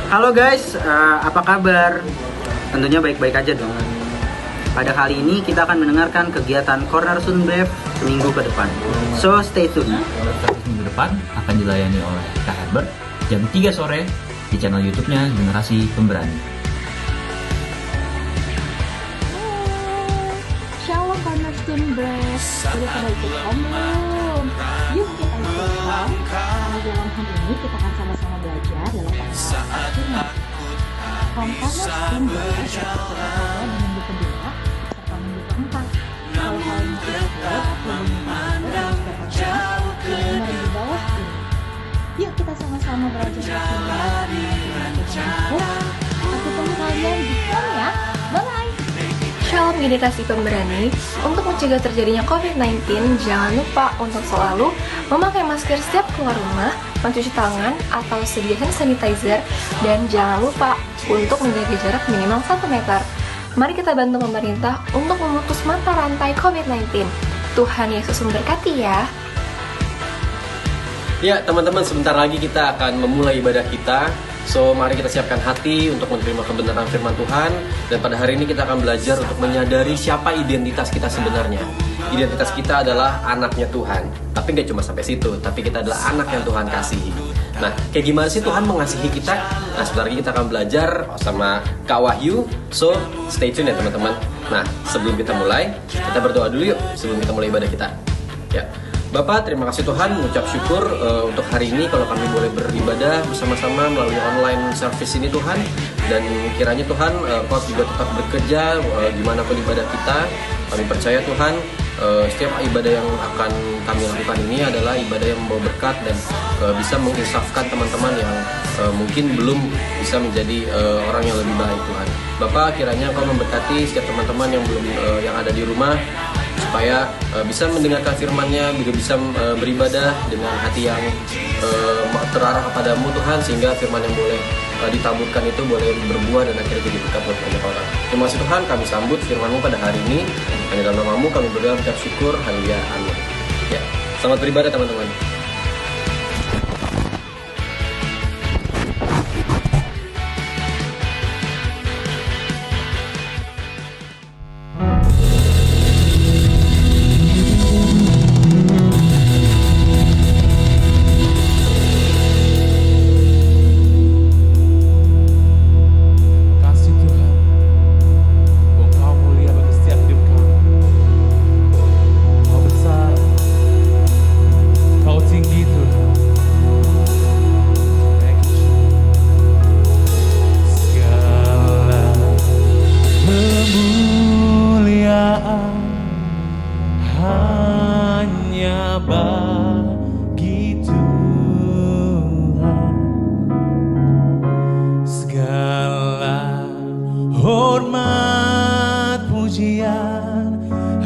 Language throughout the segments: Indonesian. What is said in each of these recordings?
Halo guys, apa kabar? Tentunya baik-baik aja dong. Pada kali ini kita akan mendengarkan kegiatan Corner Sunbrev seminggu ke depan. So stay tune. Minggu depan akan dilayani oleh Kak Herbert jam 3 sore di channel YouTube-nya Generasi Pemberani. Shalom Corner Sunbrev, sudah pada ikut belum? Yuk kita ikut. Karena dalam hari ini kita akan sama-sama belajar dalam pasal firman. Corner Sunbrev berada di minggu kedua serta minggu keempat. Kalau kalian masih ikut, hubungi di bawah ini. Yuk kita sama-sama belajar bersama. Aku tunggu kalian di sana ya. Bye-bye. Shalom Generasi Pemberani, untuk mencegah terjadinya COVID-19, jangan lupa untuk selalu memakai masker setiap keluar rumah, mencuci tangan atau sedia hand sanitizer, dan jangan lupa untuk menjaga jarak minimal 1 meter. Mari kita bantu pemerintah untuk memutus mata rantai COVID-19. Tuhan Yesus memberkati ya. Ya teman-teman, sebentar lagi kita akan memulai ibadah kita. So mari kita siapkan hati untuk menerima kebenaran firman Tuhan. Dan pada hari ini kita akan belajar untuk menyadari siapa identitas kita sebenarnya. Identitas kita adalah anaknya Tuhan. Tapi gak cuma sampai situ, tapi kita adalah anak yang Tuhan kasihi. Nah, kayak gimana sih Tuhan mengasihi kita? Nah, sebentar lagi kita akan belajar sama Kak Wahyu. So stay tune ya teman-teman. Nah, sebelum kita mulai, kita berdoa dulu yuk sebelum kita mulai ibadah kita. Ya, Bapak, terima kasih Tuhan, mengucap syukur untuk hari ini kalau kami boleh beribadah bersama-sama melalui online service ini Tuhan. Dan kiranya Tuhan, Kau juga tetap bekerja gimana pun ibadah kita. Kami percaya Tuhan, setiap ibadah yang akan kami lakukan ini adalah ibadah yang membawa berkat dan bisa menginsafkan teman-teman yang mungkin belum bisa menjadi orang yang lebih baik Tuhan. Bapak, kiranya Kau memberkati setiap teman-teman yang belum yang ada di rumah, supaya bisa mendengarkan firman-Nya, juga bisa beribadah dengan hati yang terarah kepadamu Tuhan, sehingga firman yang boleh ditaburkan itu boleh berbuah dan akhirnya jadi berkat buat banyak orang. Terima kasih Tuhan, kami sambut firman-Mu pada hari ini. Hanya dalam nama-Mu kami berdoa, mengucap syukur, haleluya, amin. Ya, selamat beribadah teman-teman.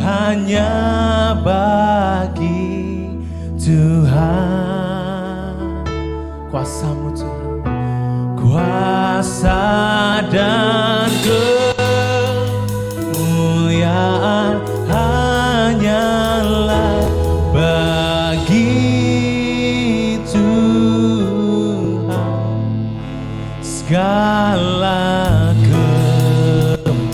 Hanya bagi Tuhan, kuasa-Mu Tuhan, kuasa dan kemuliaan hanyalah bagi Tuhan, segala kemuliaan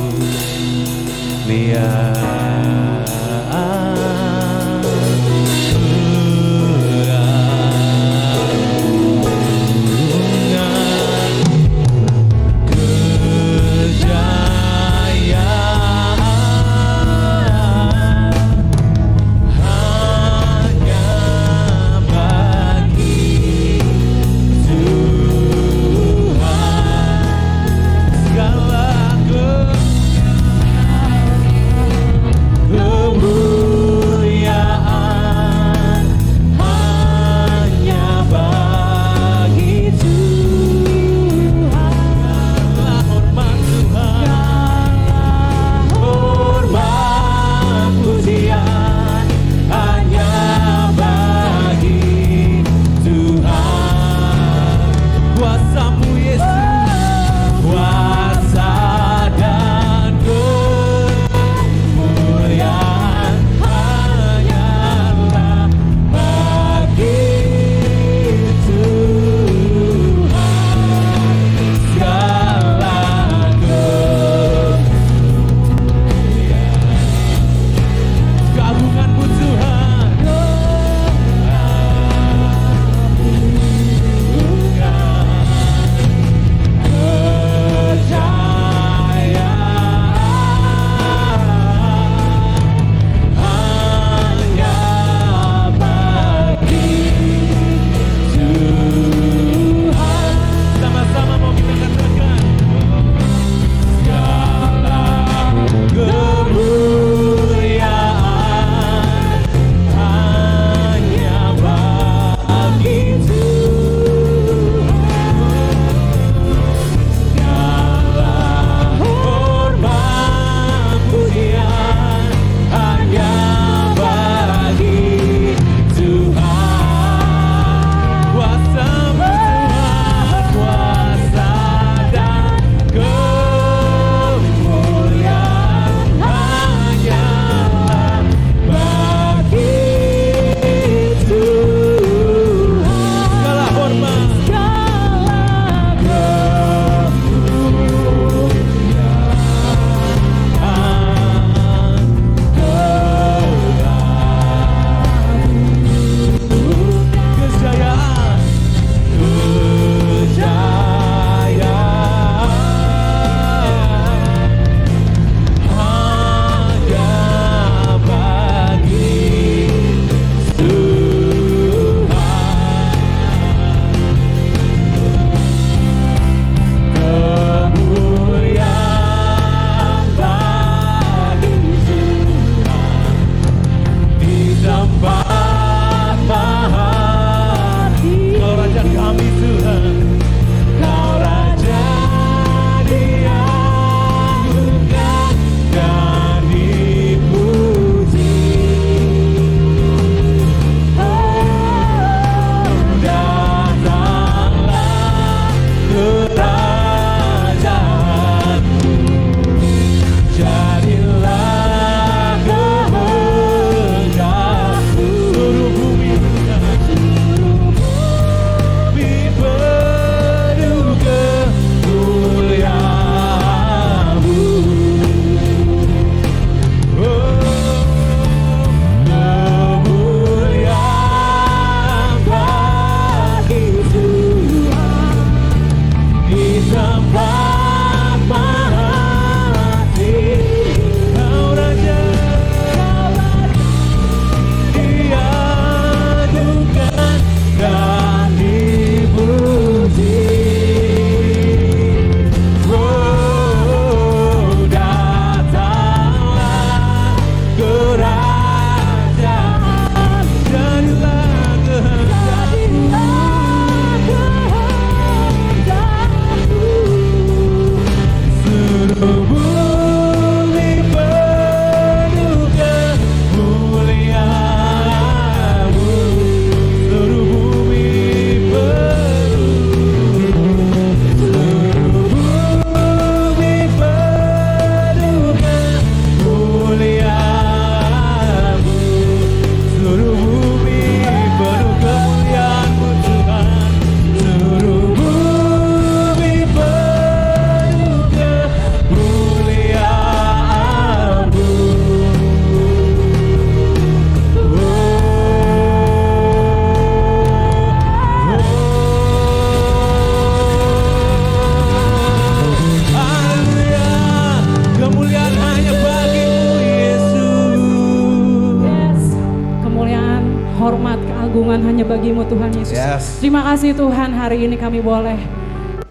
keagungan hanya bagimu Tuhan Yesus. Terima kasih Tuhan, hari ini kami boleh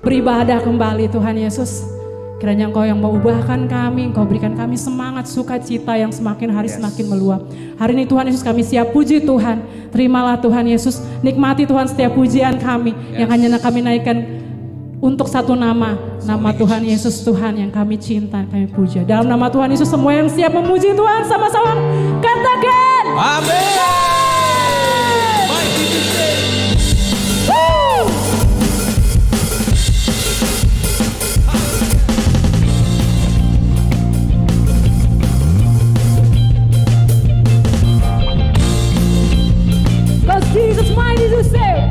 beribadah kembali Tuhan Yesus. Kiranya Engkau yang mau ubahkan kami, Engkau berikan kami semangat, sukacita yang semakin hari semakin meluap. Hari ini Tuhan Yesus kami siap puji Tuhan. Terimalah Tuhan Yesus, nikmati Tuhan setiap pujian kami yang hanya kami naikkan untuk satu nama Tuhan Yesus, Tuhan yang kami cinta, kami puja. Dalam nama Tuhan Yesus semua yang siap memuji Tuhan sama-sama katakan Amin. Jesus mighty to save.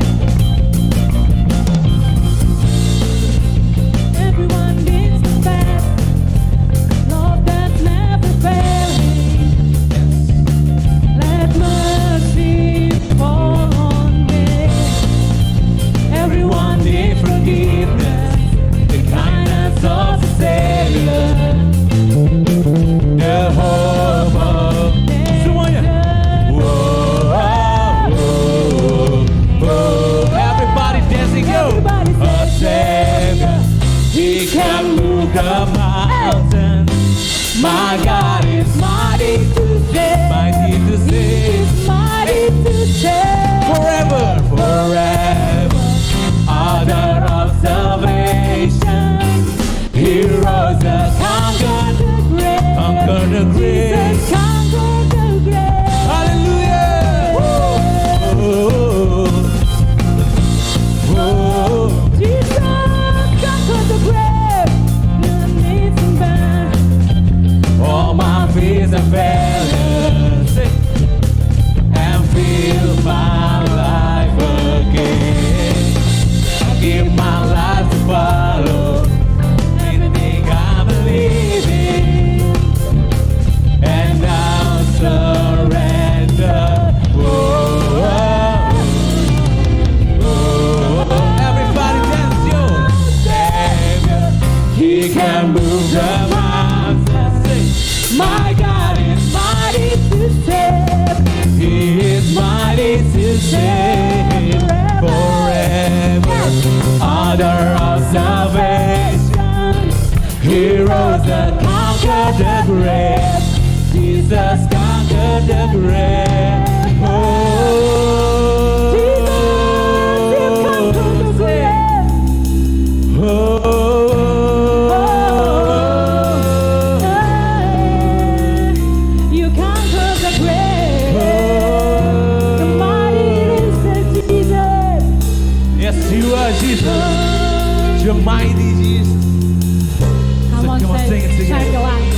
Everyone needs the best love that's never failing. Let mercy fall on me. Everyone needs forgiveness, the kindness of the Savior, the hope of semuanya. Everybody dancing, yo. A Savior, He can move the mountains. My God is mighty to save. Mighty to save. Mighty to save. Forever, forever. Author of salvation. He rose and conquered the grave. Conquered the grave. Jesus conquered the grave. Hallelujah. Jesus conquered the grave. None needs him back. All my fears and failures and feel my life again. Give my life to follow anything I believe in, and I'll surrender. Everybody dance, yo. Savior, He can move the mountains. My God is mighty to save. He is mighty to save forever. Author of salvation. He rose and conquered the grave. Jesus conquered the grave. Oh, Jesus conquered the grave. oh. You conquered the grave. The mighty is Jesus. Yes, you are Jesus. You're mighty Jesus. Come on, Come on, sing it together. shine your light.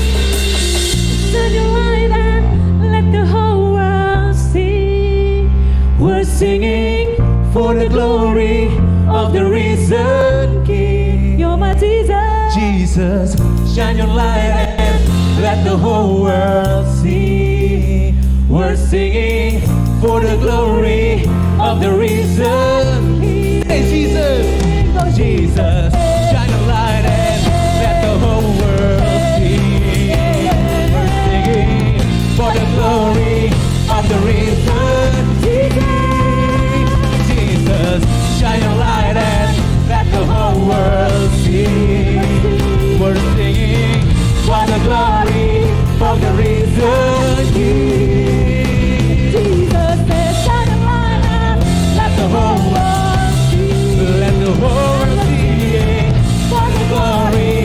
Shine your light and let the whole world see. We're singing for the glory of the risen King. You're my Jesus. Jesus, shine your light and let the whole world see. We're singing for the glory of the risen King. Hey, Jesus, Jesus, shine your light and let the whole world see. We're singing for the glory of the risen King. Jesus, shine your light and let the whole world see. We're singing for the glory of the risen King. Jesus says, shine your light and let the whole world see. Let the whole world see for the glory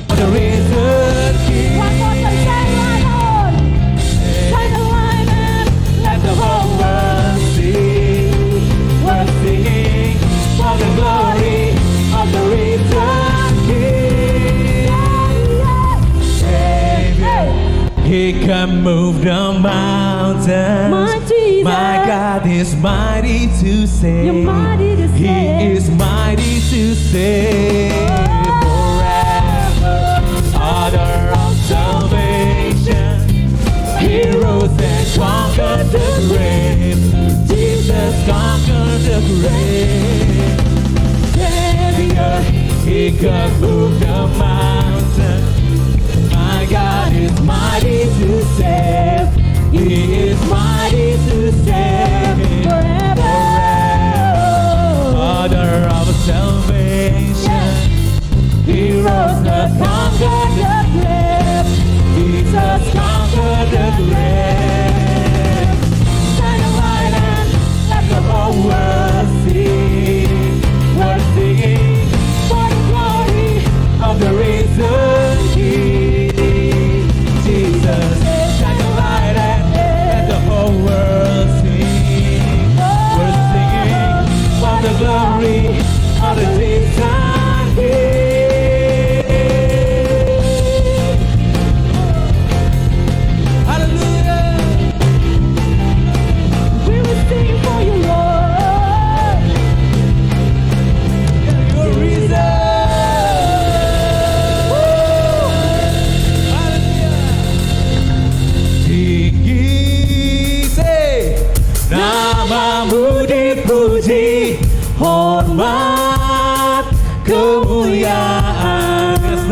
of the risen King. One more time, shine your light on. Shine your light and Let the whole world see. We're singing for the glory of the risen King. Savior, He can move the mountains. My Jesus. My God is mighty to save. You're mighty to He save. is mighty to save forever. Author of salvation. He rose and conquered the grave. Jesus conquered the grave. Savior, He can move the mountain. My God is mighty to save. He is mighty to save forever.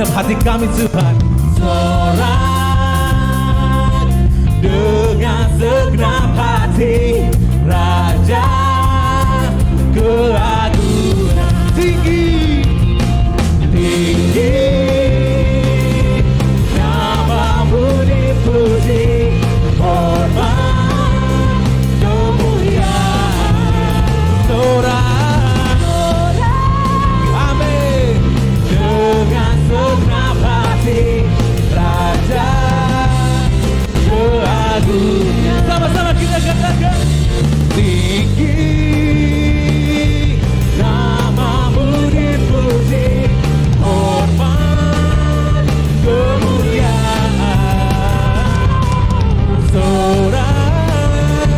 segenap hati kami Tuhan. Sorak dengan segenap hati, Raja keagungan tinggi, tinggi, namamu dipuji, hormat kemuliaan. Sorak, amin, dengan segenap hati, Raja keagungan. Sama-sama kita katakan, tinggi, namamu dipuji, hormat kemuliaan. Sorak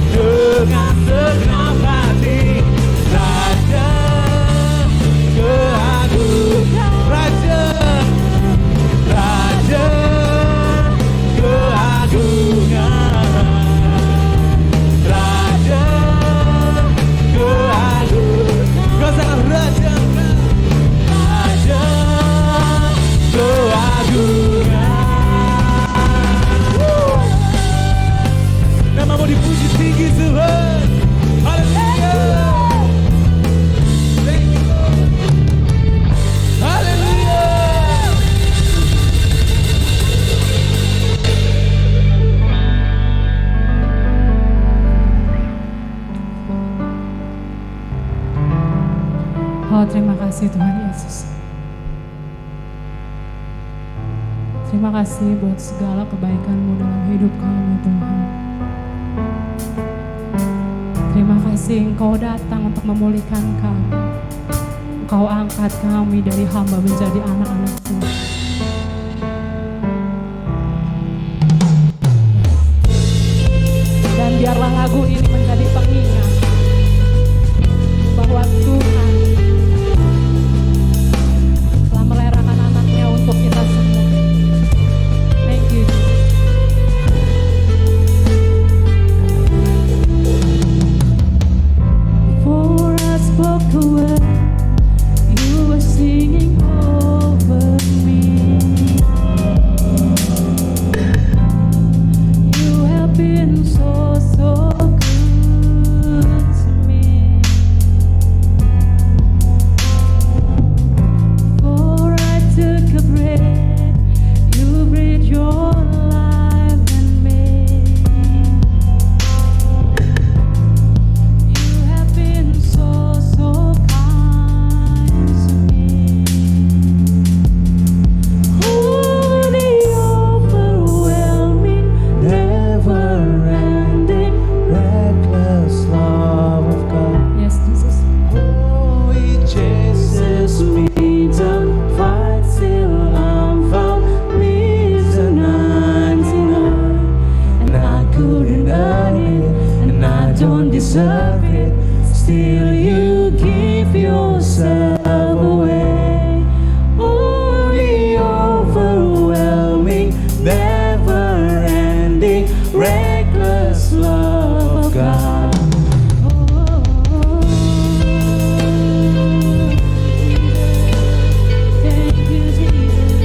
dengan segenap hati, Raja keagungan. Raja, Raja keagungan, Raja keagungan. Kau sangat Raja, Raja keagungan. Namamu dipuji tinggi Tuhan. Haleluya. Thank you Lord. Haleluya. Oh, terima kasih Tuhan Yesus. Terima kasih buat segala kebaikan-Mu dalam hidup kami Tuhan. Terima kasih Engkau datang untuk memulihkan kami. Engkau angkat kami dari hamba menjadi anak-anak Tuhan. Dan biarlah lagu ini menjadi pengingat bahwa Tuhan telah merelakan anaknya untuk kita semua. Thank you. Before I spoke a word, you were singing over me. You have been so good to me. Before I took a breath, you breathed your life in me. You have been so kind to me. Oh, the overwhelming, never-ending, reckless love of God. Yes, Jesus. Oh, He chases me down, fights till I'm found, leaves a 99, and I couldn't earn it, and I don't deserve it. Still, you give yourself away. Oh, the overwhelming, never-ending, reckless love of God. Thank you, Jesus.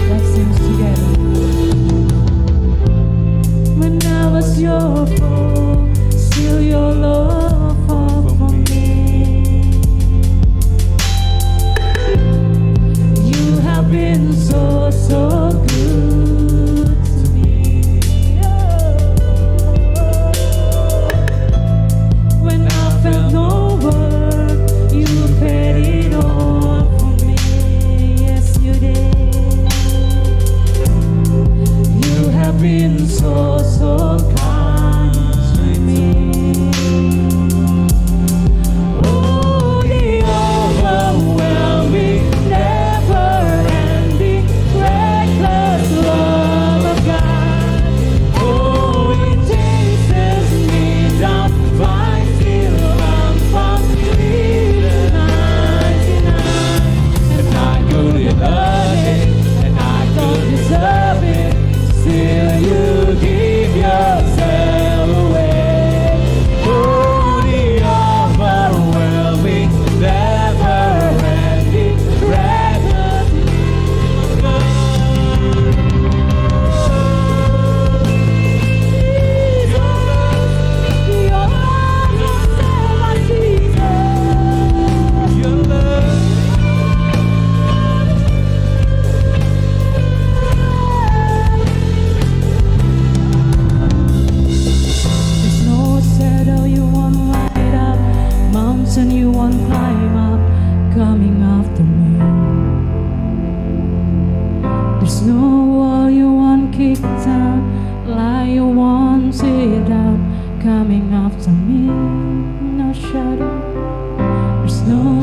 Let's sing together. When I was your foe, still your love fought for me.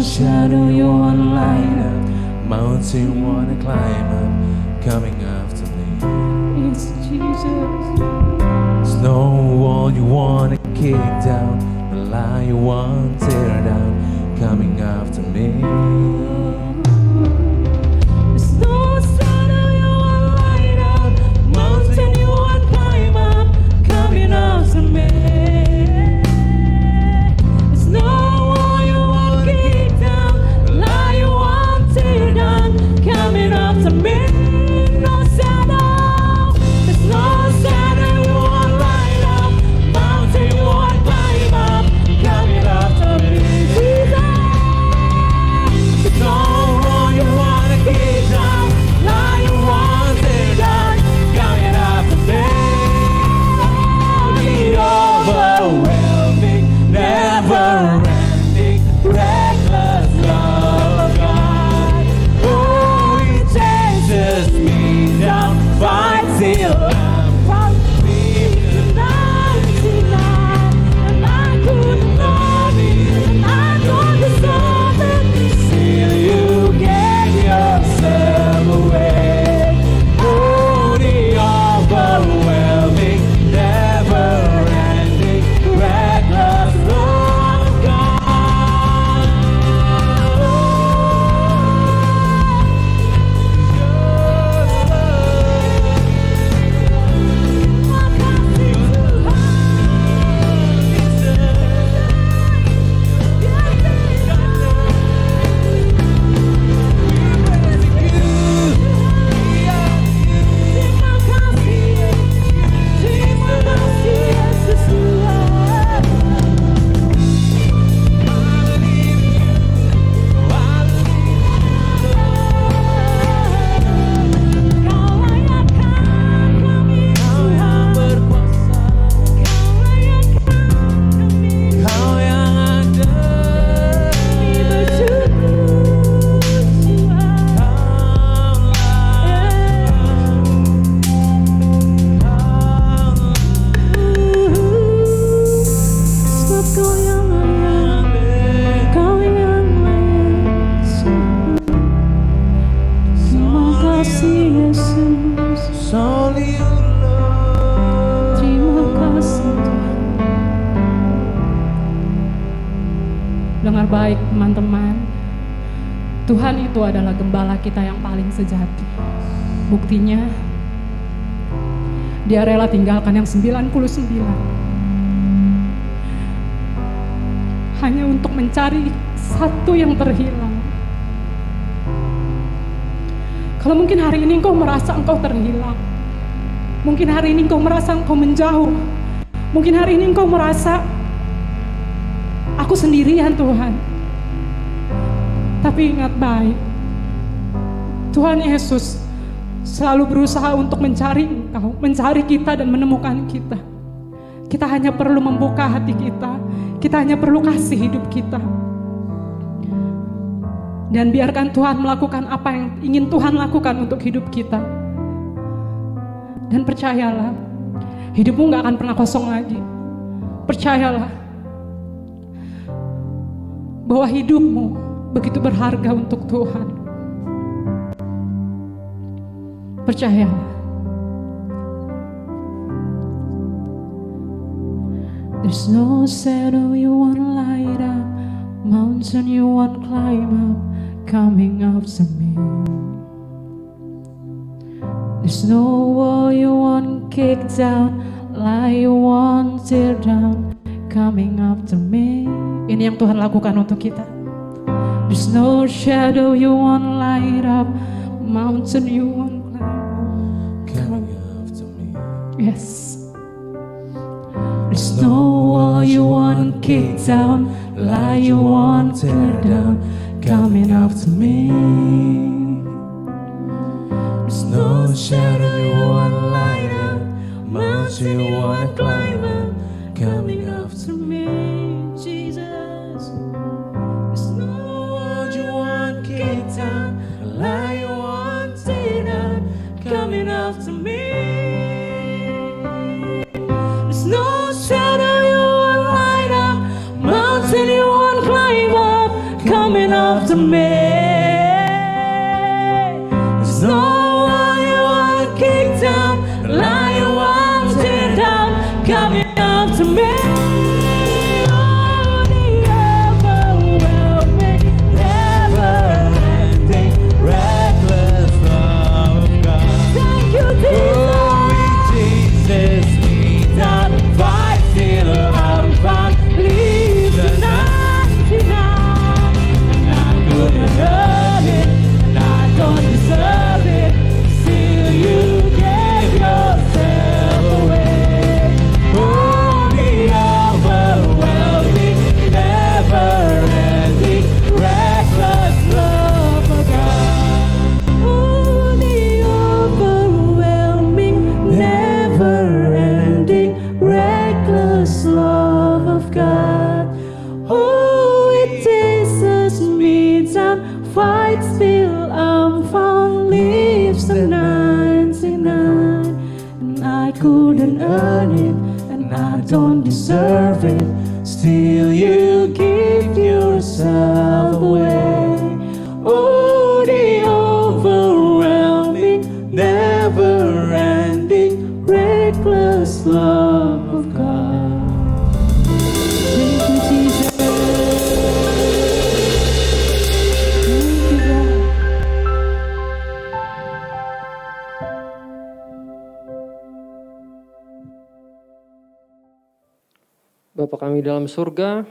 shadow you wanna light up, mountain you wanna climb up, coming after me. Yes, Jesus. There's no wall you wanna kick down, the lie you want tear down, coming after me. There's no shadow you wanna light up, mountain you wanna climb up, coming after me. There's no wall you wanna kick down, the lie you want tear down, coming after me. No shadow, there's no shadow you wanna light up, mountain you wanna climb up, coming after me. Jesus. There's no wall you wanna kick down, lie you want tear down, coming after me. The overwhelming, never-ending, reckless love of God. Oh, He chases me down, fights till I'm from me to 99, and I couldn't love it, and I don't deserve it. Still, you gave yourself away. Oh, the overwhelming, never-ending, reckless love of God. Kau yang ada di Terima kasih Yesus. Only you, Lord. Terima kasih Tuhan. Dengar baik teman-teman, Tuhan itu adalah gembala kita yang paling sejati. Buktinya, Dia rela tinggalkan yang 99 hanya untuk mencari satu yang terhilang. Kalau mungkin hari ini engkau merasa engkau terhilang, mungkin hari ini engkau merasa engkau menjauh, mungkin hari ini engkau merasa aku sendirian Tuhan. Tapi ingat baik, Tuhan Yesus selalu berusaha untuk mencari engkau, mencari kita dan menemukan kita. Kita hanya perlu membuka hati kita, kita hanya perlu kasih hidup kita. Dan biarkan Tuhan melakukan apa yang ingin Tuhan lakukan untuk hidup kita. Dan percayalah, hidupmu gak akan pernah kosong lagi. Percayalah bahwa hidupmu begitu berharga untuk Tuhan. Percayalah. There's no shadow you won't light up, mountain you won't climb up, coming after me. There's no wall you won't kick down, lie you won't tear down, coming after me. Ini yang Tuhan lakukan untuk kita. There's no shadow you won't light up, mountain you won't climb up, Coming after me. yes. There's no wall you won't kick down, lie you won't tear down, coming after me. There's no shadow you wanna light up, mountain you wanna climb up, coming after me, Jesus. There's no wall you wanna kick down, a lie you want tear down, coming after me. There's no shadow you wanna light up, mountain you wanna climb up, coming coming after me. There's no one you want to kick down, the line you want to tear down, coming after me. Oh, the overwhelming, never-ending, reckless love of God. Thank you, Oh, Jesus. it chases me down, fight till I'm found, leave the 99. I couldn't earn it, and I don't deserve it. Still, you gave yourself away. Oh, the overwhelming, never-ending, reckless love of God. Oh, the overwhelming, never-ending, reckless love of God. Oh, it chases me down, fights till I'm found, leaves the 99. And I couldn't earn it, and I don't deserve it. Still, you give yourself away. Oh, the overwhelming, never-ending, reckless love of God. Thank you, Jesus. Thank you, God. Bapa kami dalam surga,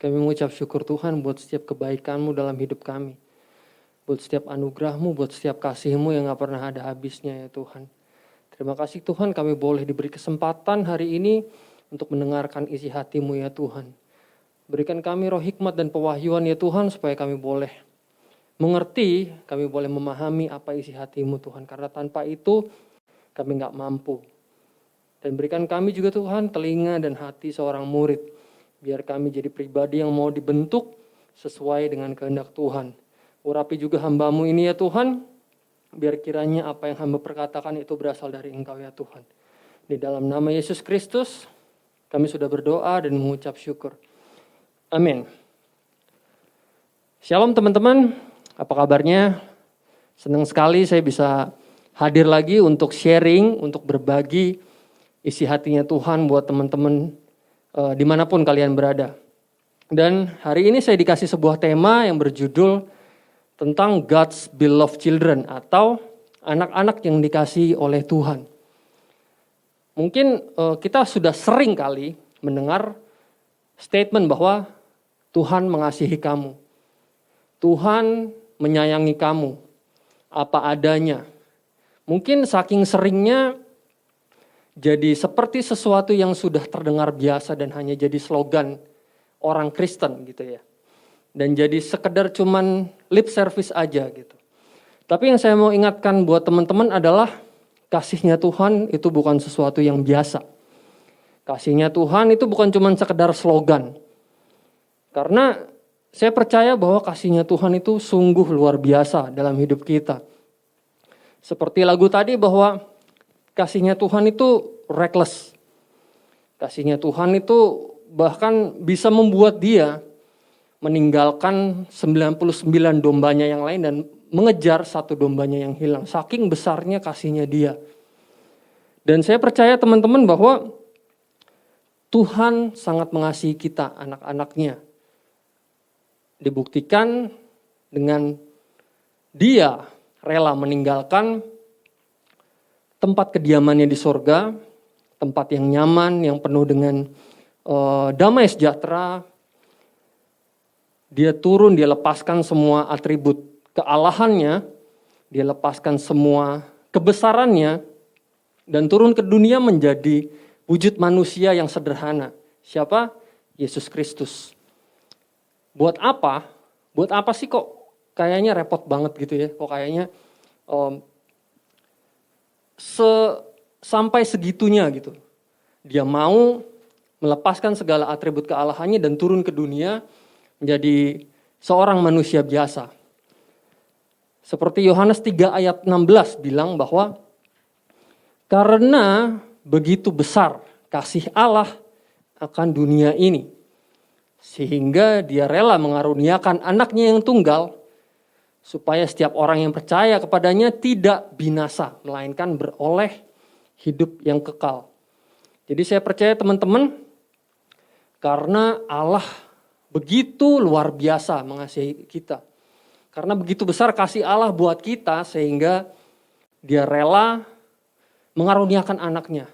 kami mengucap syukur Tuhan buat setiap kebaikan-Mu dalam hidup kami. Buat setiap anugerah-Mu, buat setiap kasih-Mu yang gak pernah ada habisnya ya Tuhan. Terima kasih Tuhan kami boleh diberi kesempatan hari ini untuk mendengarkan isi hati-Mu ya Tuhan. Berikan kami roh hikmat dan pewahyuan ya Tuhan supaya kami boleh mengerti, kami boleh memahami apa isi hati-Mu Tuhan. Karena tanpa itu kami gak mampu. Dan berikan kami juga Tuhan telinga dan hati seorang murid. Biar kami jadi pribadi yang mau dibentuk sesuai dengan kehendak Tuhan. Urapi juga hamba-Mu ini ya Tuhan. Biar kiranya apa yang hamba perkatakan itu berasal dari Engkau ya Tuhan. Di dalam nama Yesus Kristus kami sudah berdoa dan mengucap syukur. Amin. Shalom teman-teman. Apa kabarnya? Senang sekali saya bisa hadir lagi untuk sharing, untuk berbagi isi hatinya Tuhan buat teman-teman dimanapun kalian berada. Dan hari ini saya dikasih sebuah tema yang berjudul tentang God's Beloved Children atau anak-anak yang dikasihi oleh Tuhan. Mungkin kita sudah sering kali mendengar statement bahwa Tuhan mengasihi kamu. Tuhan menyayangi kamu apa adanya. Mungkin saking seringnya jadi seperti sesuatu yang sudah terdengar biasa dan hanya jadi slogan orang Kristen gitu ya. Dan jadi sekedar cuman lip service aja gitu. Tapi yang saya mau ingatkan buat teman-teman adalah kasihnya Tuhan itu bukan sesuatu yang biasa. Kasihnya Tuhan itu bukan cuman sekedar slogan. Karena saya percaya bahwa kasihnya Tuhan itu sungguh luar biasa dalam hidup kita. Seperti lagu tadi bahwa kasihnya Tuhan itu reckless. Kasihnya Tuhan itu bahkan bisa membuat dia meninggalkan 99 dombanya yang lain dan mengejar satu dombanya yang hilang. Saking besarnya kasihnya dia. Dan saya percaya teman-teman bahwa Tuhan sangat mengasihi kita, anak-anaknya. Dibuktikan dengan dia rela meninggalkan tempat kediamannya di sorga, tempat yang nyaman, yang penuh dengan damai sejahtera. Dia turun, dia lepaskan semua atribut kealahannya, dia lepaskan semua kebesarannya, dan turun ke dunia menjadi wujud manusia yang sederhana. Siapa? Yesus Kristus. Buat apa? Buat apa sih kok kayaknya repot banget gitu ya? Kok kayaknya sampai segitunya gitu. Dia mau melepaskan segala atribut kealahannya dan turun ke dunia menjadi seorang manusia biasa. Seperti Yohanes 3 ayat 16 bilang bahwa karena begitu besar kasih Allah akan dunia ini, sehingga dia rela mengaruniakan anaknya yang tunggal, supaya setiap orang yang percaya kepadanya tidak binasa, melainkan beroleh hidup yang kekal. Jadi saya percaya teman-teman, karena Allah begitu luar biasa mengasihi kita. Karena begitu besar kasih Allah buat kita, sehingga dia rela mengaruniakan anaknya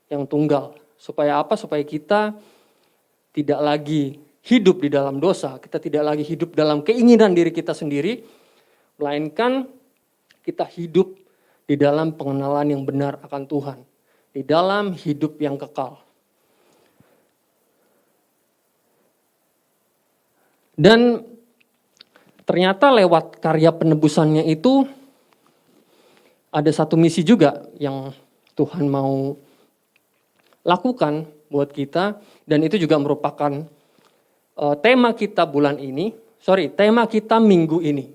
yang tunggal. Supaya apa? Supaya kita tidak lagi hidup di dalam dosa, kita tidak lagi hidup dalam keinginan diri kita sendiri, melainkan kita hidup di dalam pengenalan yang benar akan Tuhan, di dalam hidup yang kekal. Dan ternyata lewat karya penebusannya itu ada satu misi juga yang Tuhan mau lakukan buat kita, dan itu juga merupakan tema kita bulan ini, tema kita minggu ini,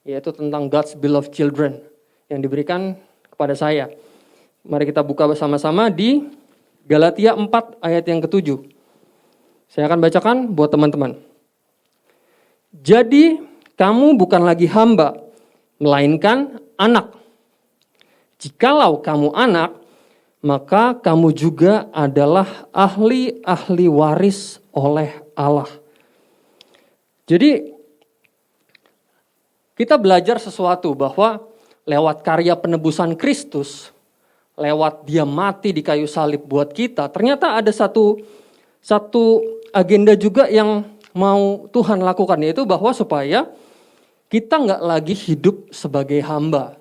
yaitu tentang God's Beloved Children yang diberikan kepada saya. Mari kita buka bersama-sama di Galatia 4 ayat yang ke-7. Saya akan bacakan buat teman-teman. Jadi kamu bukan lagi hamba, melainkan anak. Jikalau kamu anak, maka kamu juga adalah ahli-ahli waris oleh Allah. Jadi kita belajar sesuatu bahwa lewat karya penebusan Kristus, lewat dia mati di kayu salib buat kita, ternyata ada satu agenda juga yang mau Tuhan lakukan, yaitu bahwa supaya kita nggak lagi hidup sebagai hamba,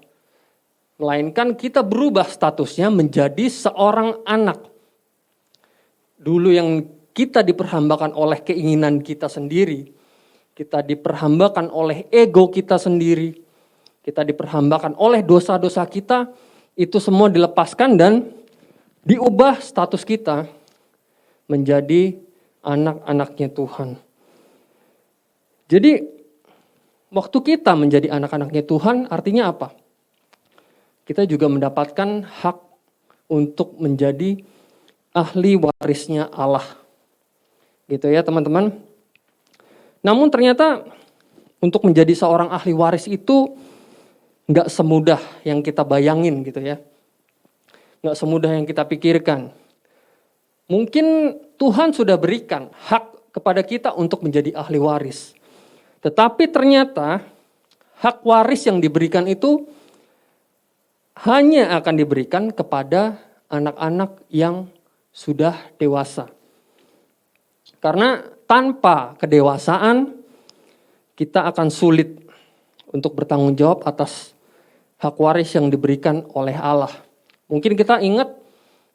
melainkan kita berubah statusnya menjadi seorang anak. Dulu yang kita diperhambakan oleh keinginan kita sendiri, kita diperhambakan oleh ego kita sendiri, kita diperhambakan oleh dosa-dosa kita, itu semua dilepaskan dan diubah status kita menjadi anak-anaknya Tuhan. Jadi waktu kita menjadi anak-anaknya Tuhan artinya apa? Kita juga mendapatkan hak untuk menjadi ahli warisnya Allah. Gitu ya teman-teman. Namun ternyata untuk menjadi seorang ahli waris itu nggak semudah yang kita bayangin gitu ya. Nggak semudah yang kita pikirkan. Mungkin Tuhan sudah berikan hak kepada kita untuk menjadi ahli waris. Tetapi ternyata hak waris yang diberikan itu hanya akan diberikan kepada anak-anak yang sudah dewasa. Karena tanpa kedewasaan, kita akan sulit untuk bertanggung jawab atas hak waris yang diberikan oleh Allah. Mungkin kita ingat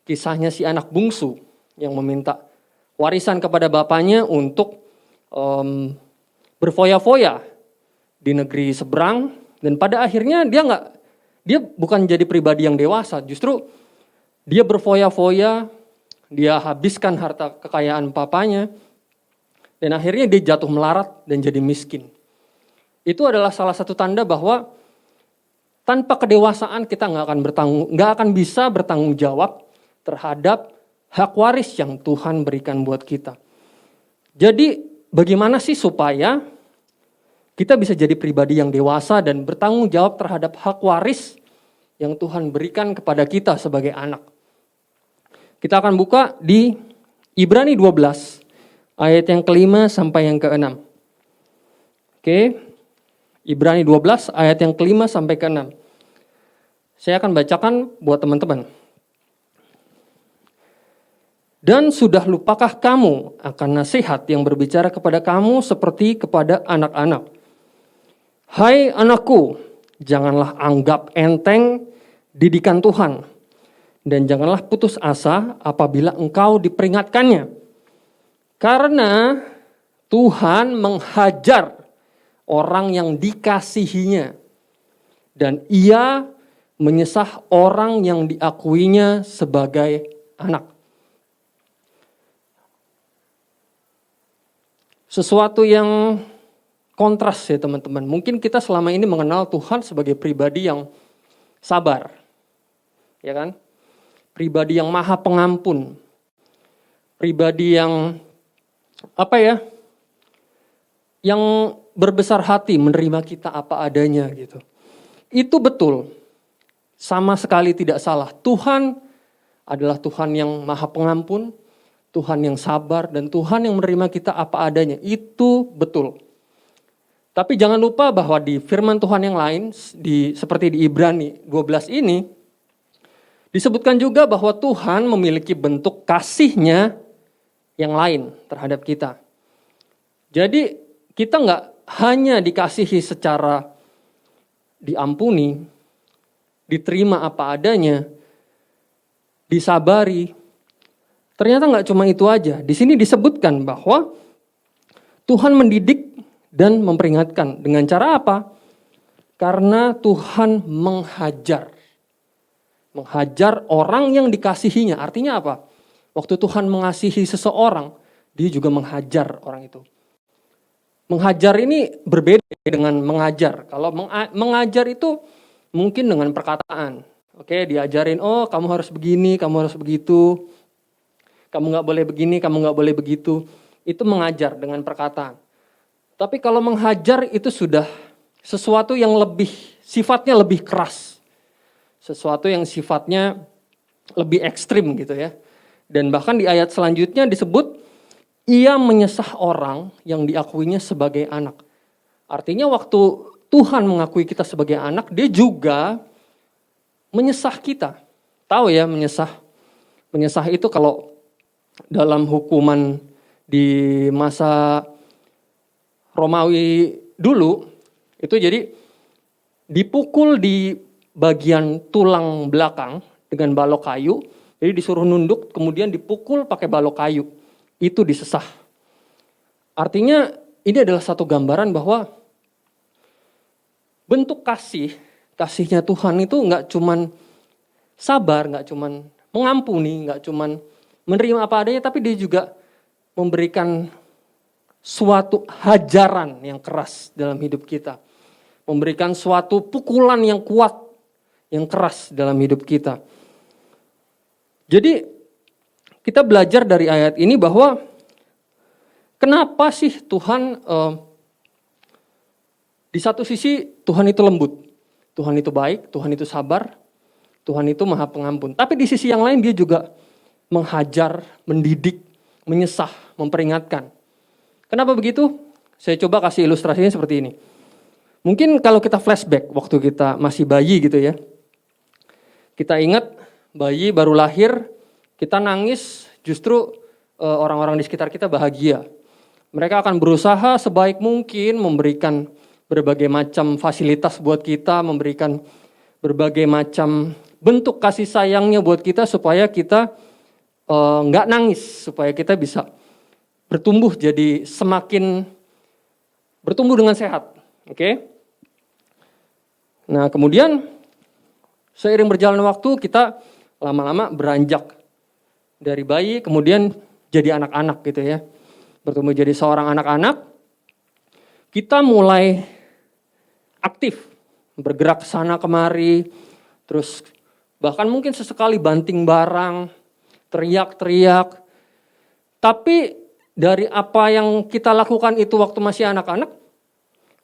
kisahnya si anak bungsu yang meminta warisan kepada bapaknya untuk berfoya-foya di negeri seberang, dan pada akhirnya dia bukan jadi pribadi yang dewasa, justru dia berfoya-foya, dia habiskan harta kekayaan papanya, dan akhirnya dia jatuh melarat dan jadi miskin. Itu adalah salah satu tanda bahwa tanpa kedewasaan kita nggak akan bisa bertanggung jawab terhadap hak waris yang Tuhan berikan buat kita. Jadi bagaimana sih supaya kita bisa jadi pribadi yang dewasa dan bertanggung jawab terhadap hak waris yang Tuhan berikan kepada kita sebagai anak. Kita akan buka di Ibrani 12 ayat yang ke-5 sampai yang ke-6. Oke. Ibrani 12 ayat yang ke-5 sampai ke-6. Saya akan bacakan buat teman-teman. Dan sudah lupakah kamu akan nasihat yang berbicara kepada kamu seperti kepada anak-anak? Hai anakku, janganlah anggap enteng didikan Tuhan, dan janganlah putus asa apabila engkau diperingatkannya. Karena Tuhan menghajar orang yang dikasihinya, dan ia menyesah orang yang diakuinya sebagai anak. Sesuatu yang kontras ya teman-teman. Mungkin kita selama ini mengenal Tuhan sebagai pribadi yang sabar. Ya kan? Pribadi yang maha pengampun. Pribadi yang yang berbesar hati menerima kita apa adanya gitu. Itu betul. Sama sekali tidak salah. Tuhan adalah Tuhan yang Maha Pengampun, Tuhan yang sabar, dan Tuhan yang menerima kita apa adanya. Itu betul. Tapi jangan lupa bahwa di firman Tuhan yang lain, seperti di Ibrani 12 ini, disebutkan juga bahwa Tuhan memiliki bentuk kasih-Nya yang lain terhadap kita. Jadi kita nggak hanya dikasihi secara diampuni, diterima apa adanya, disabari. Ternyata nggak cuma itu aja. Di sini disebutkan bahwa Tuhan mendidik dan memperingatkan. Dengan cara apa? Karena Tuhan menghajar. Menghajar orang yang dikasihinya. Artinya apa? Waktu Tuhan mengasihi seseorang, dia juga menghajar orang itu. Menghajar ini berbeda dengan mengajar. Kalau mengajar itu mungkin dengan perkataan. Oke, diajarin, oh kamu harus begini, kamu harus begitu. Kamu nggak boleh begini, kamu nggak boleh begitu. Itu mengajar dengan perkataan. Tapi kalau menghajar itu sudah sesuatu yang sifatnya lebih keras. Sesuatu yang sifatnya lebih ekstrim gitu ya. Dan bahkan di ayat selanjutnya disebut, ia menyesah orang yang diakuinya sebagai anak. Artinya waktu Tuhan mengakui kita sebagai anak, dia juga menyesah kita. Tahu ya menyesah. Menyesah itu kalau dalam hukuman di masa Romawi dulu, itu jadi dipukul di bagian tulang belakang dengan balok kayu, jadi disuruh nunduk, kemudian dipukul pakai balok kayu, itu disesah. Artinya ini adalah satu gambaran bahwa bentuk kasihnya Tuhan itu nggak cuman sabar, nggak cuman mengampuni, nggak cuman menerima apa adanya, tapi dia juga memberikan suatu hajaran yang keras dalam hidup kita. Memberikan suatu pukulan yang kuat, yang keras dalam hidup kita. Jadi kita belajar dari ayat ini bahwa kenapa sih Tuhan, di satu sisi Tuhan itu lembut, Tuhan itu baik, Tuhan itu sabar, Tuhan itu Maha Pengampun. Tapi di sisi yang lain dia juga menghajar, mendidik, menyesah, memperingatkan. Kenapa begitu? Saya coba kasih ilustrasinya seperti ini. Mungkin kalau kita flashback waktu kita masih bayi gitu ya. Kita ingat bayi baru lahir, kita nangis, justru orang-orang di sekitar kita bahagia. Mereka akan berusaha sebaik mungkin memberikan berbagai macam fasilitas buat kita, memberikan berbagai macam bentuk kasih sayangnya buat kita supaya kita nggak nangis, supaya kita bisa bertumbuh jadi semakin bertumbuh dengan sehat. Oke? Nah, kemudian seiring berjalan waktu kita lama-lama beranjak dari bayi kemudian jadi anak-anak gitu ya. Bertumbuh jadi seorang anak-anak, kita mulai aktif, bergerak sana kemari, terus bahkan mungkin sesekali banting barang, teriak-teriak. Tapi dari apa yang kita lakukan itu waktu masih anak-anak,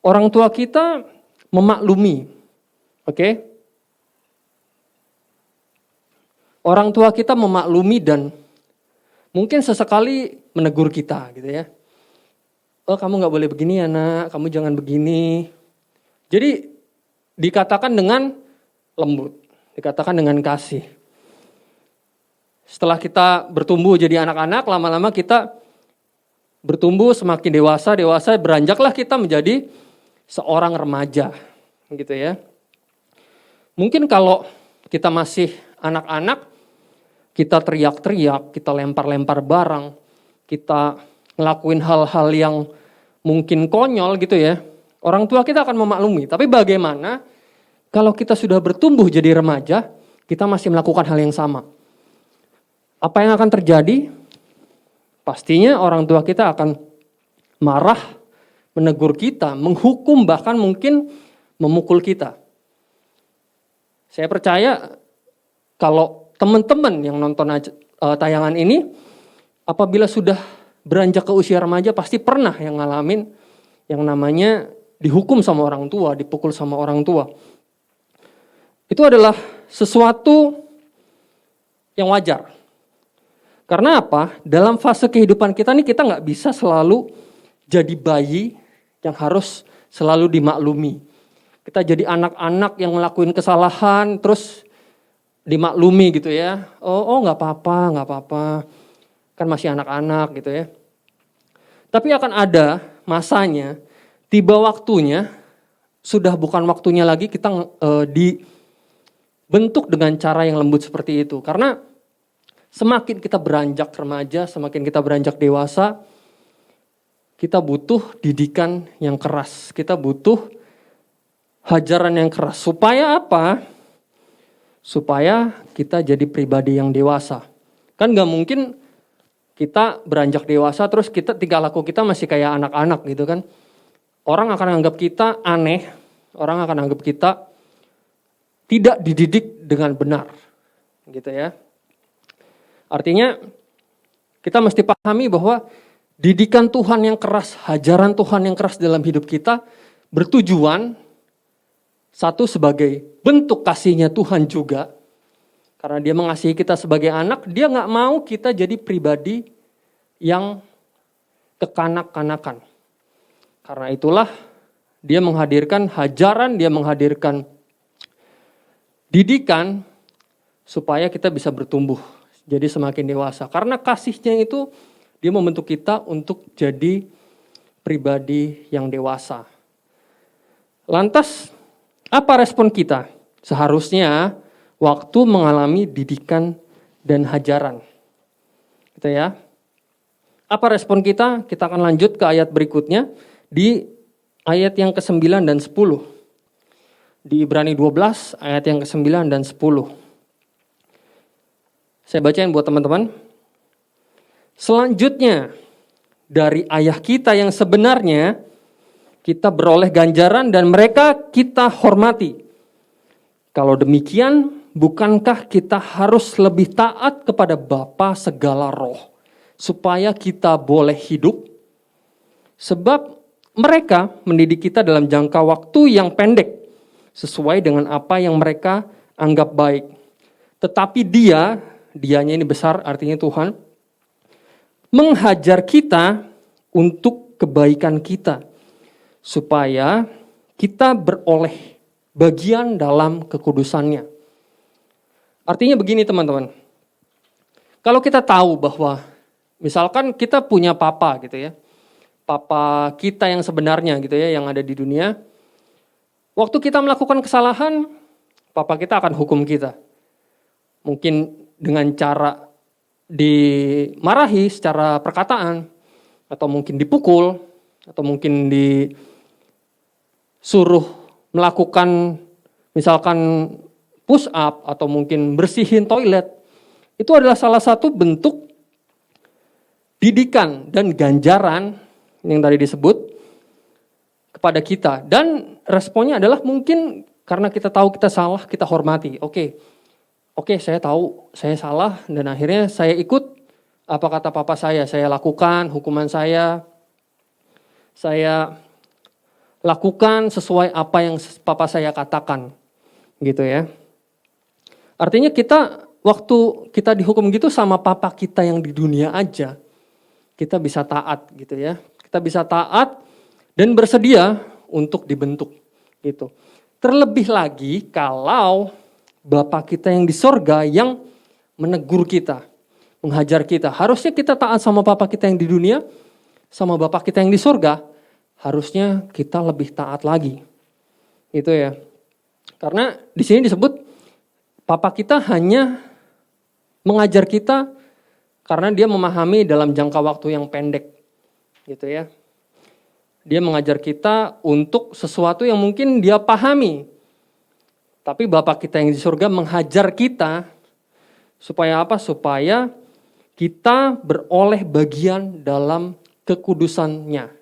orang tua kita memaklumi. Oke? Orang tua kita memaklumi dan mungkin sesekali menegur kita gitu ya. Oh, kamu gak boleh begini ya nak, kamu jangan begini. Jadi dikatakan dengan lembut, dikatakan dengan kasih. Setelah kita bertumbuh jadi anak-anak, lama-lama kita bertumbuh semakin dewasa, beranjaklah kita menjadi seorang remaja, gitu ya. Mungkin kalau kita masih anak-anak, kita teriak-teriak, kita lempar-lempar barang, kita ngelakuin hal-hal yang mungkin konyol gitu ya. Orang tua kita akan memaklumi. Tapi bagaimana kalau kita sudah bertumbuh jadi remaja, kita masih melakukan hal yang sama? Apa yang akan terjadi? Pastinya orang tua kita akan marah, menegur kita, menghukum, bahkan mungkin memukul kita. Saya percaya kalau teman-teman yang nonton tayangan ini, apabila sudah beranjak ke usia remaja, pasti pernah yang ngalamin yang namanya dihukum sama orang tua, dipukul sama orang tua. Itu adalah sesuatu yang wajar. Karena apa? Dalam fase kehidupan kita nih, kita nggak bisa selalu jadi bayi yang harus selalu dimaklumi. Kita jadi anak-anak yang ngelakuin kesalahan, terus dimaklumi gitu ya. Oh nggak apa-apa. Kan masih anak-anak gitu ya. Tapi akan ada masanya, tiba waktunya, sudah bukan waktunya lagi kita dibentuk dengan cara yang lembut seperti itu. Karena semakin kita beranjak remaja, semakin kita beranjak dewasa, kita butuh didikan yang keras. Kita butuh hajaran yang keras. Supaya apa? Supaya kita jadi pribadi yang dewasa. Kan gak mungkin kita beranjak dewasa terus kita tingkah laku kita masih kayak anak-anak gitu kan. Orang akan anggap kita aneh, orang akan anggap kita tidak dididik dengan benar. Gitu ya. Artinya kita mesti pahami bahwa didikan Tuhan yang keras, hajaran Tuhan yang keras dalam hidup kita bertujuan satu sebagai bentuk kasihnya Tuhan juga. Karena dia mengasihi kita sebagai anak, dia gak mau kita jadi pribadi yang kekanak-kanakan. Karena itulah dia menghadirkan hajaran, dia menghadirkan didikan supaya kita bisa bertumbuh, jadi semakin dewasa. Karena kasihnya itu dia membentuk kita untuk jadi pribadi yang dewasa. Lantas, apa respon kita? Seharusnya waktu mengalami didikan dan hajaran. Gitu ya. Apa respon kita? Kita akan lanjut ke ayat berikutnya di ayat yang ke-9 dan 10. Di Ibrani 12 ayat yang ke-9 dan 10. Saya bacain buat teman-teman. Selanjutnya dari ayah kita yang sebenarnya kita beroleh ganjaran dan mereka kita hormati. Kalau demikian, bukankah kita harus lebih taat kepada Bapa segala roh, supaya kita boleh hidup? Sebab mereka mendidik kita dalam jangka waktu yang pendek, sesuai dengan apa yang mereka anggap baik. Tetapi dianya ini besar, artinya Tuhan, menghajar kita untuk kebaikan kita, supaya kita beroleh bagian dalam kekudusannya. Artinya begini teman-teman, kalau kita tahu bahwa misalkan kita punya papa gitu ya, papa kita yang sebenarnya gitu ya, yang ada di dunia, waktu kita melakukan kesalahan, papa kita akan hukum kita. Mungkin dengan cara dimarahi secara perkataan, atau mungkin dipukul, atau mungkin disuruh melakukan misalkan push up atau mungkin bersihin toilet. Itu adalah salah satu bentuk didikan dan ganjaran yang tadi disebut kepada kita. Dan responnya adalah mungkin karena kita tahu kita salah, kita hormati. Oke, saya tahu saya salah dan akhirnya saya ikut apa kata papa saya lakukan hukuman saya lakukan sesuai apa yang papa saya katakan, gitu ya. Artinya waktu kita dihukum gitu sama papa kita yang di dunia aja, kita bisa taat gitu ya. Kita bisa taat dan bersedia untuk dibentuk gitu. Terlebih lagi kalau Bapa kita yang di sorga yang menegur kita, menghajar kita. Harusnya kita taat sama Bapa kita yang di dunia, sama Bapa kita yang di sorga. Harusnya kita lebih taat lagi. Gitu ya. Karena di sini disebut Papa kita hanya mengajar kita karena dia memahami dalam jangka waktu yang pendek. Gitu ya. Dia mengajar kita untuk sesuatu yang mungkin dia pahami. Tapi Bapa kita yang di surga menghajar kita supaya apa? Supaya kita beroleh bagian dalam kekudusannya.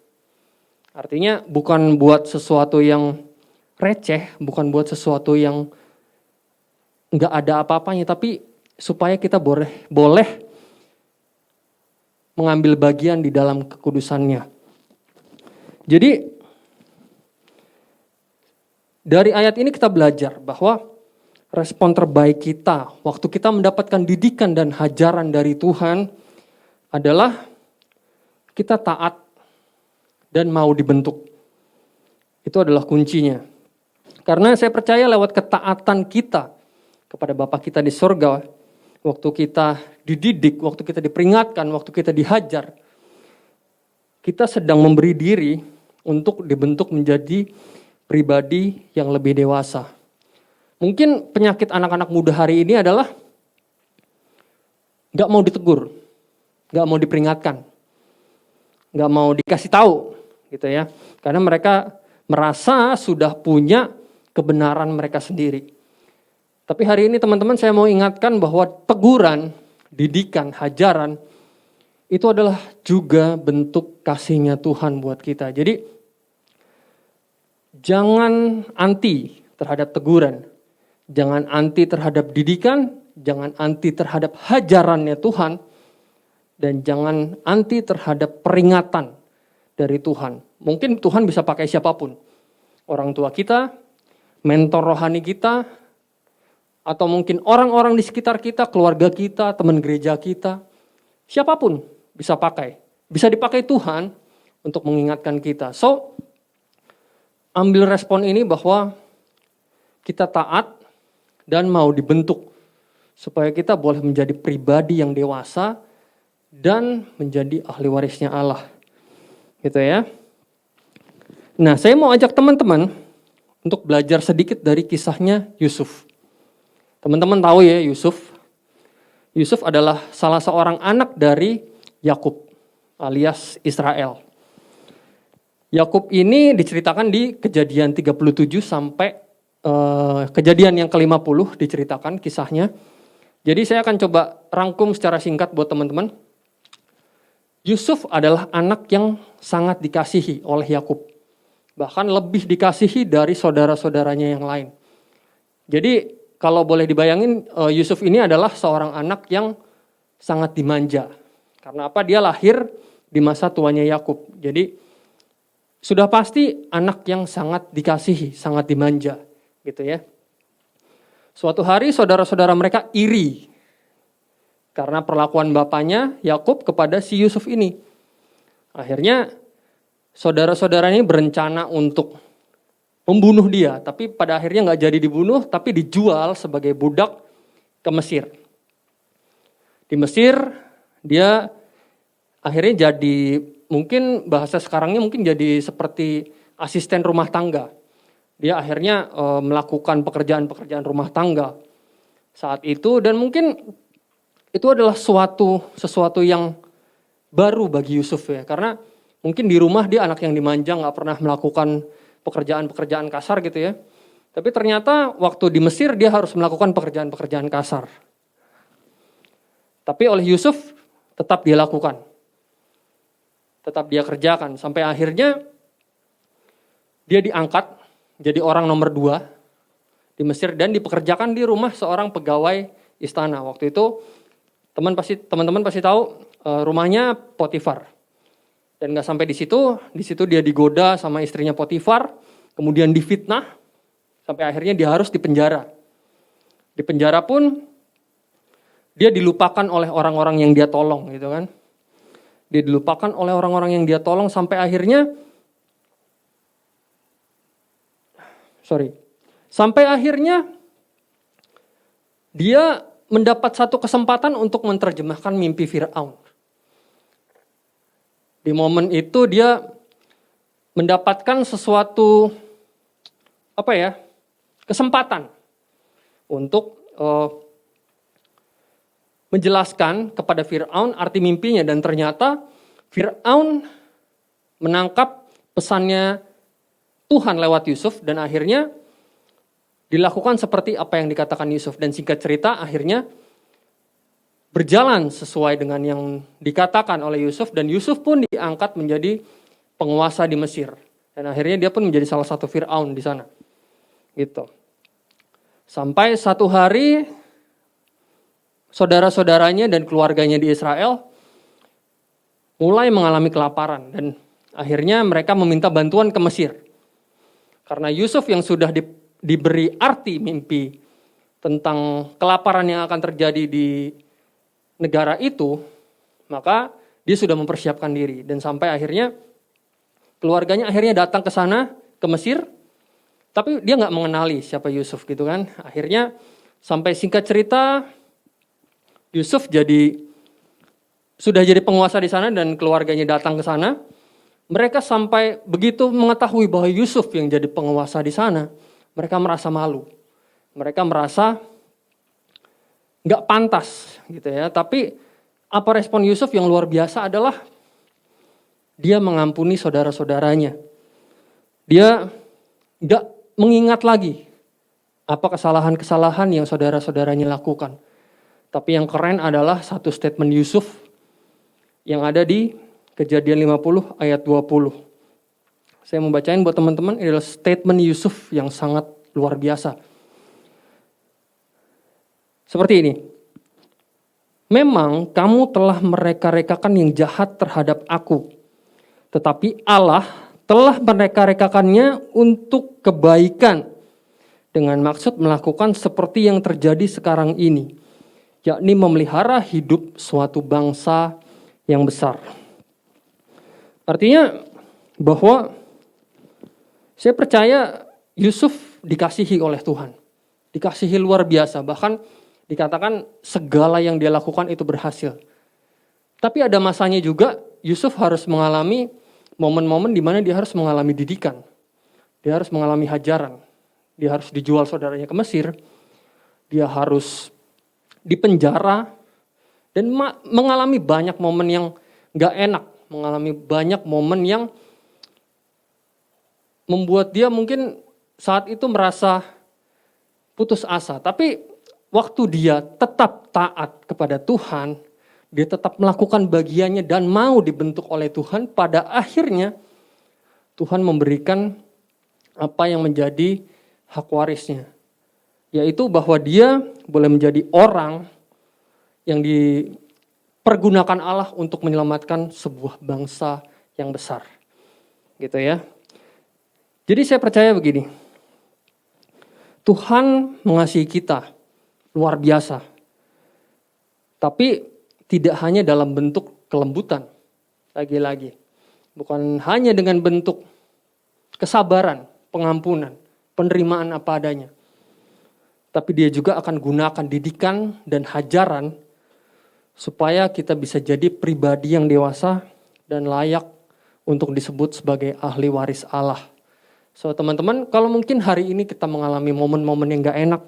Artinya bukan buat sesuatu yang receh, bukan buat sesuatu yang nggak ada apa-apanya, tapi supaya kita boleh mengambil bagian di dalam kekudusannya. Jadi dari ayat ini kita belajar bahwa respon terbaik kita waktu kita mendapatkan didikan dan hajaran dari Tuhan adalah kita taat dan mau dibentuk. Itu adalah kuncinya. Karena saya percaya lewat ketaatan kita kepada Bapa kita di surga, waktu kita dididik, waktu kita diperingatkan, waktu kita dihajar, kita sedang memberi diri untuk dibentuk menjadi pribadi yang lebih dewasa. Mungkin penyakit anak-anak muda hari ini adalah gak mau ditegur, gak mau diperingatkan, gak mau dikasih tahu gitu ya. Karena mereka merasa sudah punya kebenaran mereka sendiri. Tapi hari ini teman-teman saya mau ingatkan bahwa teguran, didikan, hajaran itu adalah juga bentuk kasihnya Tuhan buat kita. Jadi jangan anti terhadap teguran, jangan anti terhadap didikan, jangan anti terhadap hajarannya Tuhan, dan jangan anti terhadap peringatan dari Tuhan. Mungkin Tuhan bisa pakai siapapun, orang tua kita, mentor rohani kita, atau mungkin orang-orang di sekitar kita, keluarga kita, teman gereja kita, siapapun bisa pakai. Bisa dipakai Tuhan untuk mengingatkan kita. So, ambil respon ini bahwa kita taat dan mau dibentuk supaya kita boleh menjadi pribadi yang dewasa dan menjadi ahli warisnya Allah. Gitu ya. Nah, saya mau ajak teman-teman untuk belajar sedikit dari kisahnya Yusuf. Teman-teman tahu ya Yusuf. Yusuf adalah salah seorang anak dari Yakub alias Israel. Yakub ini diceritakan di Kejadian 37 sampai Kejadian yang ke-50 diceritakan kisahnya. Jadi saya akan coba rangkum secara singkat buat teman-teman. Yusuf adalah anak yang sangat dikasihi oleh Yakub. Bahkan lebih dikasihi dari saudara-saudaranya yang lain. Jadi kalau boleh dibayangin, Yusuf ini adalah seorang anak yang sangat dimanja. Karena apa? Dia lahir di masa tuanya Yakub. Jadi sudah pasti anak yang sangat dikasihi, sangat dimanja, gitu ya. Suatu hari saudara-saudara mereka iri karena perlakuan bapaknya Yakub kepada si Yusuf ini. Akhirnya saudara-saudara ini berencana untuk membunuh dia, tapi pada akhirnya nggak jadi dibunuh, tapi dijual sebagai budak ke Mesir. Di Mesir dia akhirnya jadi, mungkin bahasa sekarangnya mungkin jadi seperti asisten rumah tangga. Dia akhirnya melakukan pekerjaan-pekerjaan rumah tangga saat itu, dan mungkin itu adalah sesuatu yang baru bagi Yusuf ya, karena mungkin di rumah dia anak yang dimanja, nggak pernah melakukan pekerjaan-pekerjaan kasar gitu ya. Tapi ternyata waktu di Mesir dia harus melakukan pekerjaan-pekerjaan kasar. Tapi oleh Yusuf tetap dia lakukan. Tetap dia kerjakan. Sampai akhirnya dia diangkat jadi orang nomor 2 di Mesir dan dipekerjakan di rumah seorang pegawai istana. Waktu itu teman-teman pasti tahu rumahnya Potifar. Dan gak sampai di situ dia digoda sama istrinya Potifar, kemudian difitnah, sampai akhirnya dia harus dipenjara. Di penjara pun dia dilupakan oleh orang-orang yang dia tolong gitu kan. Dia dilupakan oleh orang-orang yang dia tolong sampai akhirnya dia mendapat satu kesempatan untuk menerjemahkan mimpi Firaun. Di momen itu dia mendapatkan sesuatu kesempatan untuk menjelaskan kepada Firaun arti mimpinya, dan ternyata Firaun menangkap pesannya Tuhan lewat Yusuf dan akhirnya dilakukan seperti apa yang dikatakan Yusuf, dan singkat cerita akhirnya berjalan sesuai dengan yang dikatakan oleh Yusuf, dan Yusuf pun diangkat menjadi penguasa di Mesir. Dan akhirnya dia pun menjadi salah satu Firaun di sana. Gitu. Sampai satu hari saudara-saudaranya dan keluarganya di Israel mulai mengalami kelaparan dan akhirnya mereka meminta bantuan ke Mesir. Karena Yusuf yang sudah diberi arti mimpi tentang kelaparan yang akan terjadi di negara itu, maka dia sudah mempersiapkan diri. Dan sampai akhirnya keluarganya akhirnya datang ke sana, ke Mesir, tapi dia nggak mengenali siapa Yusuf gitu kan. Akhirnya sampai singkat cerita, Yusuf sudah jadi penguasa di sana dan keluarganya datang ke sana. Mereka sampai begitu mengetahui bahwa Yusuf yang jadi penguasa di sana, mereka merasa malu. Mereka merasa nggak pantas gitu ya. Tapi apa respon Yusuf yang luar biasa adalah dia mengampuni saudara-saudaranya. Dia nggak mengingat lagi apa kesalahan-kesalahan yang saudara-saudaranya lakukan. Tapi yang keren adalah satu statement Yusuf yang ada di Kejadian 50 ayat 20. Saya mau bacain buat teman-teman, ini adalah statement Yusuf yang sangat luar biasa. Seperti ini. Memang kamu telah mereka-rekakan yang jahat terhadap aku. Tetapi Allah telah mereka-rekakannya untuk kebaikan. Dengan maksud melakukan seperti yang terjadi sekarang ini. Yakni memelihara hidup suatu bangsa yang besar. Artinya bahwa saya percaya Yusuf dikasihi oleh Tuhan. Dikasihi luar biasa. Bahkan dikatakan segala yang dia lakukan itu berhasil. Tapi ada masanya juga Yusuf harus mengalami momen-momen di mana dia harus mengalami didikan. Dia harus mengalami hajaran. Dia harus dijual saudaranya ke Mesir. Dia harus dipenjara. Dan mengalami banyak momen yang gak enak. Mengalami banyak momen yang membuat dia mungkin saat itu merasa putus asa. Tapi waktu dia tetap taat kepada Tuhan, dia tetap melakukan bagiannya dan mau dibentuk oleh Tuhan, pada akhirnya Tuhan memberikan apa yang menjadi hak warisnya. Yaitu bahwa dia boleh menjadi orang yang dipergunakan Allah untuk menyelamatkan sebuah bangsa yang besar. Gitu ya. Jadi saya percaya begini. Tuhan mengasihi kita luar biasa. Tapi tidak hanya dalam bentuk kelembutan. Lagi-lagi. Bukan hanya dengan bentuk kesabaran, pengampunan, penerimaan apa adanya. Tapi dia juga akan gunakan didikan dan hajaran supaya kita bisa jadi pribadi yang dewasa dan layak untuk disebut sebagai ahli waris Allah. So teman-teman, kalau mungkin hari ini kita mengalami momen-momen yang gak enak,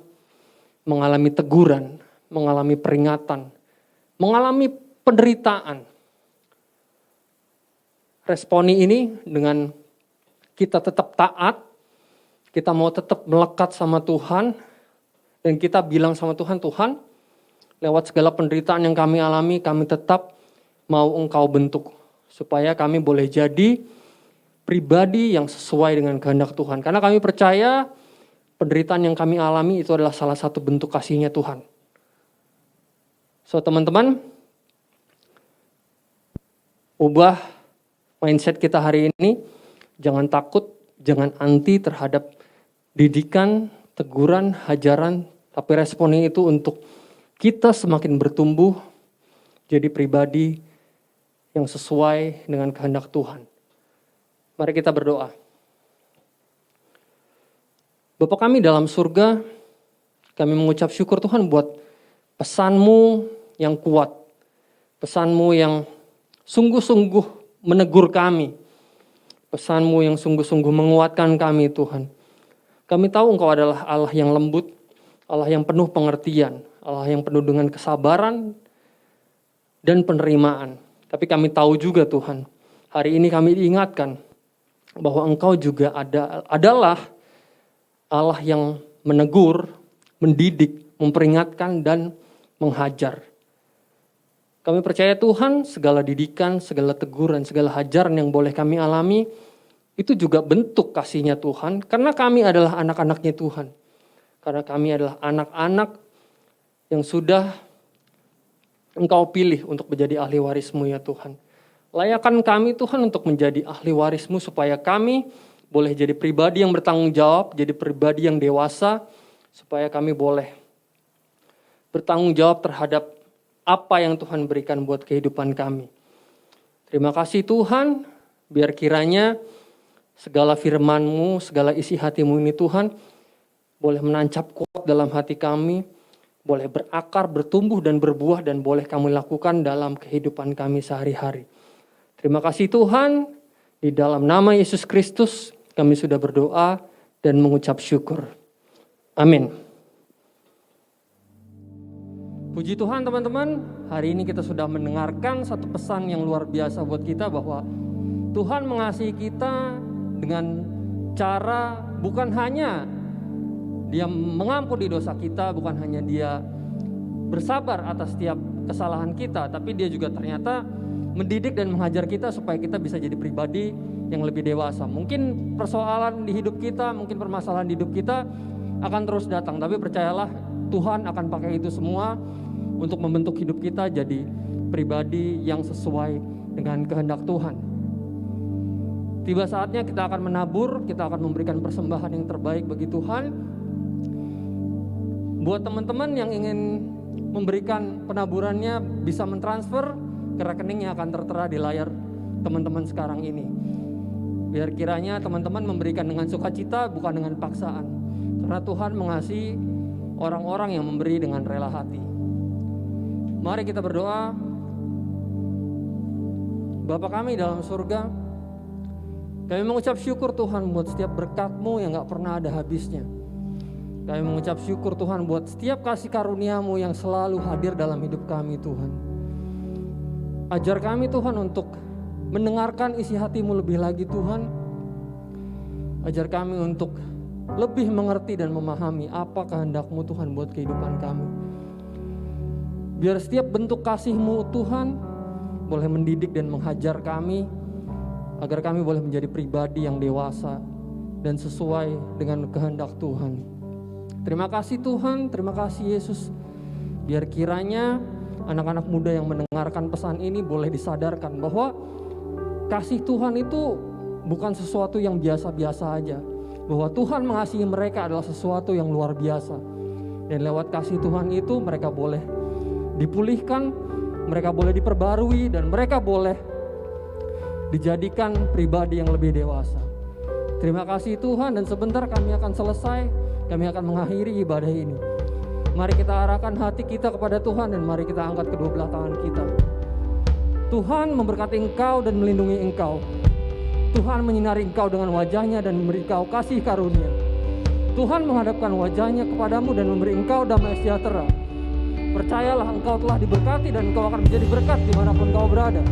mengalami teguran, mengalami peringatan, mengalami penderitaan. Responi ini dengan kita tetap taat, kita mau tetap melekat sama Tuhan, dan kita bilang sama Tuhan, Tuhan, lewat segala penderitaan yang kami alami, kami tetap mau Engkau bentuk. Supaya kami boleh jadi pribadi yang sesuai dengan kehendak Tuhan. Karena kami percaya penderitaan yang kami alami itu adalah salah satu bentuk kasih-Nya Tuhan. So teman-teman, ubah mindset kita hari ini. Jangan takut, jangan anti terhadap didikan, teguran, hajaran. Tapi responnya itu untuk kita semakin bertumbuh jadi pribadi yang sesuai dengan kehendak Tuhan. Mari kita berdoa. Bapa kami dalam surga, kami mengucap syukur Tuhan buat pesan-Mu yang kuat. Pesan-Mu yang sungguh-sungguh menegur kami. Pesan-Mu yang sungguh-sungguh menguatkan kami Tuhan. Kami tahu Engkau adalah Allah yang lembut, Allah yang penuh pengertian, Allah yang penuh dengan kesabaran dan penerimaan. Tapi kami tahu juga Tuhan, hari ini kami diingatkan bahwa Engkau juga adalah Allah yang menegur, mendidik, memperingatkan, dan menghajar. Kami percaya Tuhan, segala didikan, segala teguran, segala hajaran yang boleh kami alami, itu juga bentuk kasih-Nya Tuhan, karena kami adalah anak-anak-Nya Tuhan. Karena kami adalah anak-anak yang sudah Engkau pilih untuk menjadi ahli waris-Mu ya Tuhan. Layakan kami Tuhan untuk menjadi ahli waris-Mu supaya kami boleh jadi pribadi yang bertanggung jawab, jadi pribadi yang dewasa, supaya kami boleh bertanggung jawab terhadap apa yang Tuhan berikan buat kehidupan kami. Terima kasih Tuhan, biar kiranya segala firman-Mu, segala isi hati-Mu ini Tuhan, boleh menancap kuat dalam hati kami, boleh berakar, bertumbuh dan berbuah, dan boleh kami lakukan dalam kehidupan kami sehari-hari. Terima kasih Tuhan, di dalam nama Yesus Kristus kami sudah berdoa dan mengucap syukur. Amin. Puji Tuhan teman-teman, hari ini kita sudah mendengarkan satu pesan yang luar biasa buat kita, bahwa Tuhan mengasihi kita dengan cara bukan hanya Dia mengampuni dosa kita, bukan hanya Dia bersabar atas setiap kesalahan kita, tapi Dia juga ternyata mendidik dan mengajar kita supaya kita bisa jadi pribadi yang lebih dewasa. Mungkin persoalan di hidup kita, mungkin permasalahan di hidup kita akan terus datang, tapi percayalah Tuhan akan pakai itu semua untuk membentuk hidup kita jadi pribadi yang sesuai dengan kehendak Tuhan. Tiba saatnya kita akan menabur, kita akan memberikan persembahan yang terbaik bagi Tuhan. Buat teman-teman yang ingin memberikan penaburannya, bisa mentransfer ke rekening yang akan tertera di layar teman-teman sekarang ini. Biar kiranya teman-teman memberikan dengan sukacita, bukan dengan paksaan. Karena Tuhan mengasihi orang-orang yang memberi dengan rela hati. Mari kita berdoa. Bapa kami dalam surga, kami mengucap syukur Tuhan buat setiap berkat-Mu yang gak pernah ada habisnya. Kami mengucap syukur Tuhan buat setiap kasih karunia-Mu yang selalu hadir dalam hidup kami Tuhan. Ajar kami Tuhan untuk mendengarkan isi hati-Mu lebih lagi Tuhan. Ajar kami untuk lebih mengerti dan memahami apa kehendak-Mu Tuhan buat kehidupan kami. Biar setiap bentuk kasih-Mu Tuhan boleh mendidik dan menghajar kami, agar kami boleh menjadi pribadi yang dewasa dan sesuai dengan kehendak Tuhan. Terima kasih Tuhan, terima kasih Yesus. Biar kiranya anak-anak muda yang mendengarkan pesan ini boleh disadarkan bahwa kasih Tuhan itu bukan sesuatu yang biasa-biasa aja. Bahwa Tuhan mengasihi mereka adalah sesuatu yang luar biasa. Dan lewat kasih Tuhan itu mereka boleh dipulihkan, mereka boleh diperbarui, dan mereka boleh dijadikan pribadi yang lebih dewasa. Terima kasih Tuhan, dan sebentar kami akan selesai. Kami akan mengakhiri ibadah ini. Mari kita arahkan hati kita kepada Tuhan, dan mari kita angkat kedua belah tangan kita. Tuhan memberkati engkau dan melindungi engkau. Tuhan menyinari engkau dengan wajahnya dan memberi engkau kasih karunia. Tuhan menghadapkan wajahnya kepadamu dan memberi engkau damai sejahtera. Percayalah engkau telah diberkati dan engkau akan menjadi berkat dimanapun engkau berada.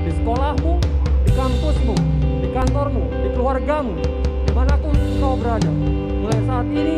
Di sekolahmu, di kampusmu, di kantormu, di keluargamu, dimanapun engkau berada. Mulai saat ini